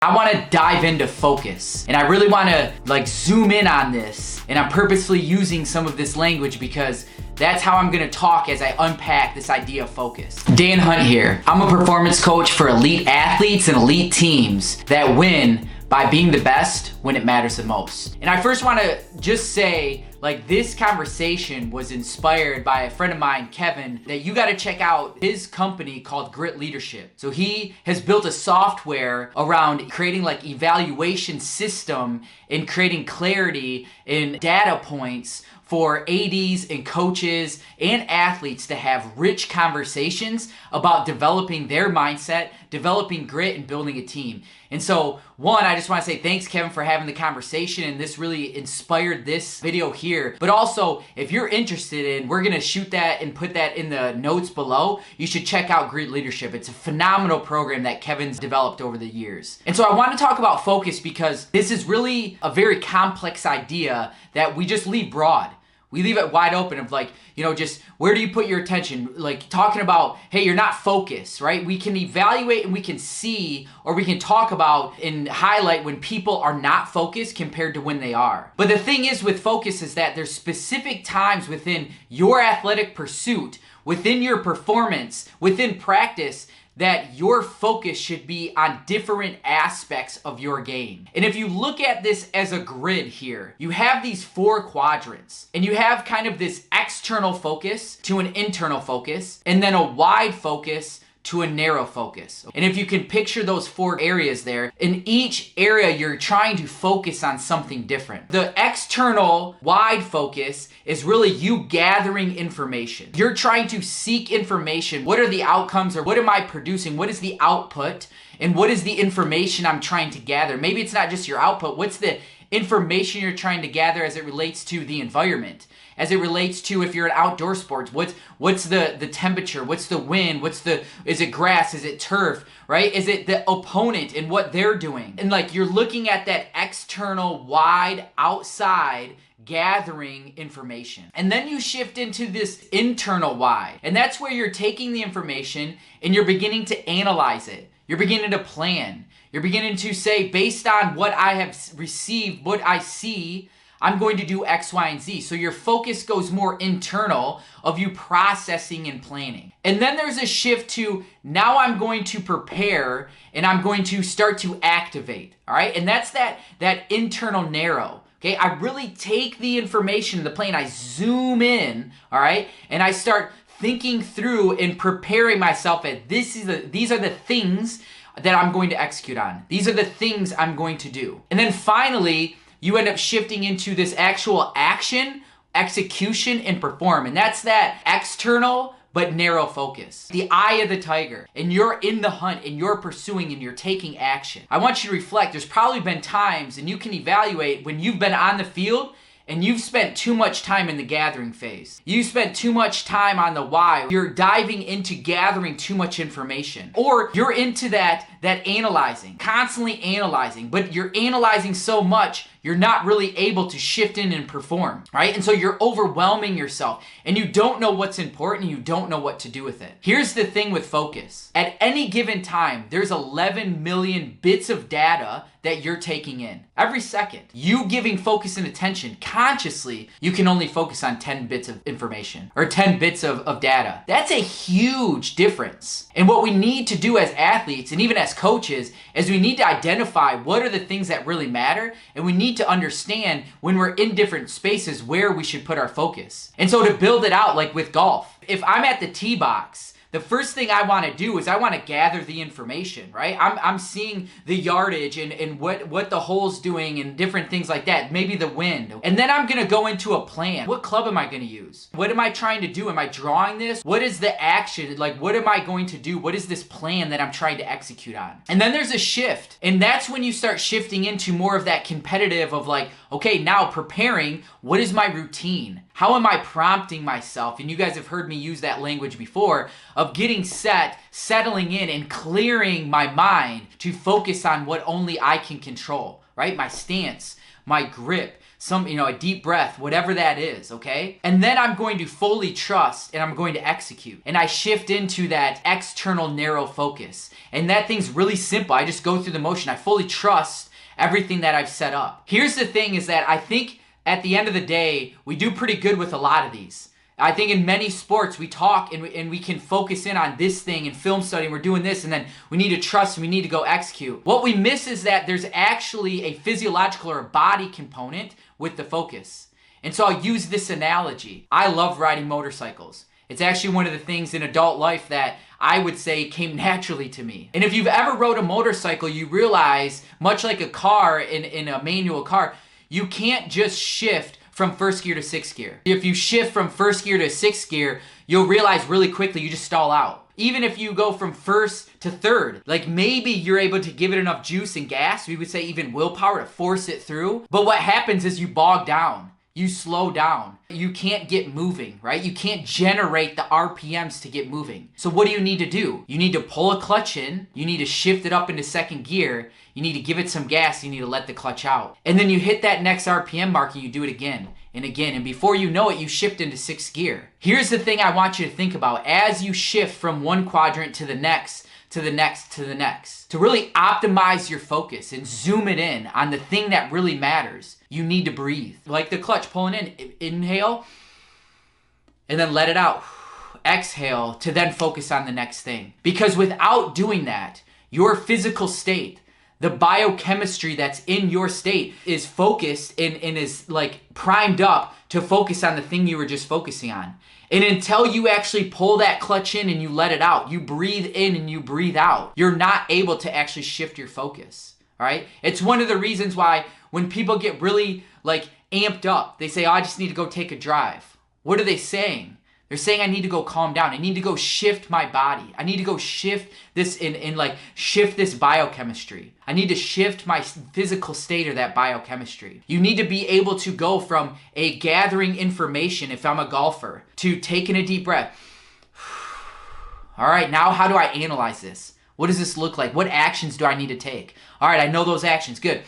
I want to dive into focus, and I really want to zoom in on this, and I'm purposely using some of this language because that's how I'm gonna talk as I unpack this idea of focus. Dan Hunt here. I'm a performance coach for elite athletes and elite teams that win by being the best when it matters the most. And I first wanna just say, this conversation was inspired by a friend of mine, Kevin, that you gotta check out his company called Grit Leadership. So he has built a software around creating evaluation system and creating clarity in data points for ADs and coaches and athletes to have rich conversations about developing their mindset, developing grit, and building a team. And so, one, I just want to say thanks, Kevin, for having the conversation, and this really inspired this video here. But also, if you're interested in, we're going to shoot that and put that in the notes below, you should check out Grit Leadership. It's a phenomenal program that Kevin's developed over the years. And so I want to talk about focus because this is really a very complex idea that we just leave broad. We leave it wide open of just where do you put your attention? Talking about, hey, you're not focused, right? We can evaluate and we can see, or we can talk about and highlight when people are not focused compared to when they are. But the thing is with focus is that there's specific times within your athletic pursuit, within your performance, within practice, that your focus should be on different aspects of your game. And if you look at this as a grid here, you have these 4 quadrants, and you have kind of this external focus to an internal focus, and then a wide focus to a narrow focus. And if you can picture those 4 areas there, in each area you're trying to focus on something different. The external wide focus is really you gathering information. You're trying to seek information. What are the outcomes, or what am I producing? What is the output? And what is the information I'm trying to gather? Maybe it's not just your output. What's the information you're trying to gather as it relates to the environment? As it relates to if you're in outdoor sports, what's the temperature? What's the wind? Is it grass? Is it turf? Right? Is it the opponent and what they're doing? And you're looking at that external, wide, outside, gathering information. And then you shift into this internal wide. And that's where you're taking the information and you're beginning to analyze it. You're beginning to plan. You're beginning to say, based on what I have received, what I see, I'm going to do X, Y, and Z. So your focus goes more internal of you processing and planning. And then there's a shift to, now I'm going to prepare and I'm going to start to activate. All right. And that's that internal narrow. Okay. I really take the information, the plan, I zoom in. All right. And I start thinking through and preparing myself at these are the things that I'm going to execute on. These are the things I'm going to do. And then finally, you end up shifting into this actual action, execution, and perform. And that's that external but narrow focus. The eye of the tiger. And you're in the hunt and you're pursuing and you're taking action. I want you to reflect. There's probably been times, and you can evaluate when you've been on the field and you've spent too much time in the gathering phase. You spent too much time on the why. You're diving into gathering too much information. Or you're into that analyzing, constantly analyzing, but you're analyzing so much, you're not really able to shift in and perform, right? And so you're overwhelming yourself and you don't know what's important and you don't know what to do with it. Here's the thing with focus. At any given time, there's 11 million bits of data that you're taking in every second. You giving focus and attention consciously, you can only focus on 10 bits of information or 10 bits of data. That's a huge difference. And what we need to do as athletes and even as coaches is we need to identify what are the things that really matter, and we need to understand when we're in different spaces where we should put our focus. And so to build it out, like with golf, if I'm at the tee box, the first thing I want to do is I want to gather the information, right? I'm seeing the yardage and what the hole's doing and different things like that, maybe the wind. And then I'm going to go into a plan. What club am I going to use? What am I trying to do? Am I drawing this? What is the action? What am I going to do? What is this plan that I'm trying to execute on? And then there's a shift. And that's when you start shifting into more of that competitive of okay, now preparing, what is my routine? How am I prompting myself? And you guys have heard me use that language before of getting set, settling in, and clearing my mind to focus on what only I can control, right? My stance, my grip, a deep breath, whatever that is, okay? And then I'm going to fully trust and I'm going to execute. And I shift into that external narrow focus. And that thing's really simple. I just go through the motion. I fully trust everything that I've set up. Here's the thing is that I think at the end of the day, we do pretty good with a lot of these. I think in many sports, we talk and we can focus in on this thing in film study, and we're doing this, and then we need to trust and we need to go execute. What we miss is that there's actually a physiological or a body component with the focus. And so I'll use this analogy. I love riding motorcycles. It's actually one of the things in adult life that I would say came naturally to me. And if you've ever rode a motorcycle, you realize, much like a car in a manual car, you can't just shift from first gear to sixth gear. If you shift from first gear to sixth gear, you'll realize really quickly you just stall out. Even if you go from first to third, like maybe you're able to give it enough juice and gas, we would say even willpower to force it through. But what happens is you bog down. You slow down. You can't get moving, right? You can't generate the RPMs to get moving. So what do you need to do? You need to pull a clutch in. You need to shift it up into second gear. You need to give it some gas. You need to let the clutch out. And then you hit that next RPM mark and you do it again and again. And before you know it, you shift into sixth gear. Here's the thing I want you to think about as you shift from one quadrant to the next, to the next, to the next. To really optimize your focus and zoom it in on the thing that really matters, you need to breathe. Like the clutch, pulling in, inhale, and then let it out. Exhale to then focus on the next thing. Because without doing that, your physical state, the biochemistry that's in your state is focused and is like primed up to focus on the thing you were just focusing on. And until you actually pull that clutch in and you let it out, you breathe in and you breathe out, you're not able to actually shift your focus, all right? It's one of the reasons why when people get really like amped up, they say, oh, I just need to go take a drive. What are they saying? They're saying I need to go calm down. I need to go shift my body. I need to go shift this shift this biochemistry. I need to shift my physical state or that biochemistry. You need to be able to go from a gathering information, if I'm a golfer, to taking a deep breath. All right, now how do I analyze this? What does this look like? What actions do I need to take? All right, I know those actions. Good.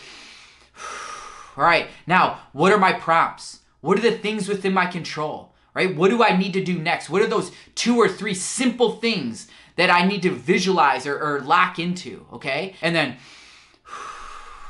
All right, now what are my prompts? What are the things within my control? Right? What do I need to do next? What are those 2 or 3 simple things that I need to visualize or lock into? Okay? And then,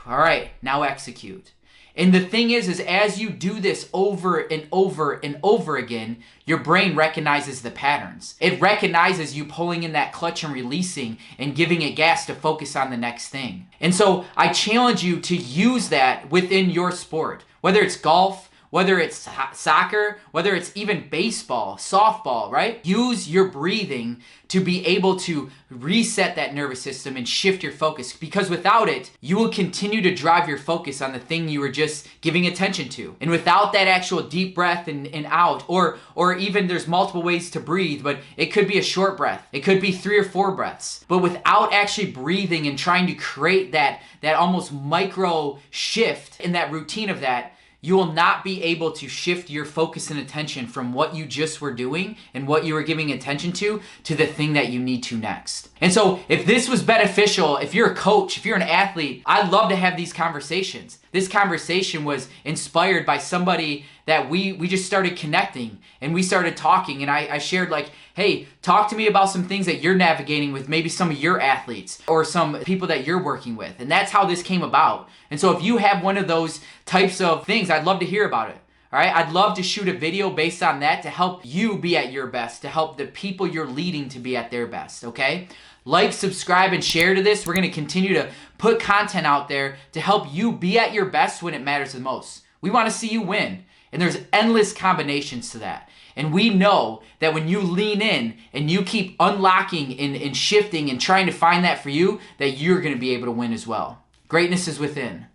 all right, now execute. And the thing is as you do this over and over and over again, your brain recognizes the patterns. It recognizes you pulling in that clutch and releasing and giving it gas to focus on the next thing. And so I challenge you to use that within your sport, whether it's golf, whether it's soccer, whether it's even baseball, softball, right? Use your breathing to be able to reset that nervous system and shift your focus, because without it, you will continue to drive your focus on the thing you were just giving attention to. And without that actual deep breath and out, or even there's multiple ways to breathe, but it could be a short breath. It could be 3 or 4 breaths. But without actually breathing and trying to create that almost micro shift in that routine of that, you will not be able to shift your focus and attention from what you just were doing and what you were giving attention to the thing that you need to next. And so if this was beneficial, if you're a coach, if you're an athlete, I'd love to have these conversations. This conversation was inspired by somebody that we just started connecting and we started talking, and I shared like, hey, talk to me about some things that you're navigating with maybe some of your athletes or some people that you're working with. And that's how this came about. And so if you have one of those types of things, I'd love to hear about it. All right, I'd love to shoot a video based on that to help you be at your best, to help the people you're leading to be at their best, okay? Like, subscribe, and share to this. We're going to continue to put content out there to help you be at your best when it matters the most. We want to see you win, and there's endless combinations to that. And we know that when you lean in and you keep unlocking and shifting and trying to find that for you, that you're going to be able to win as well. Greatness is within.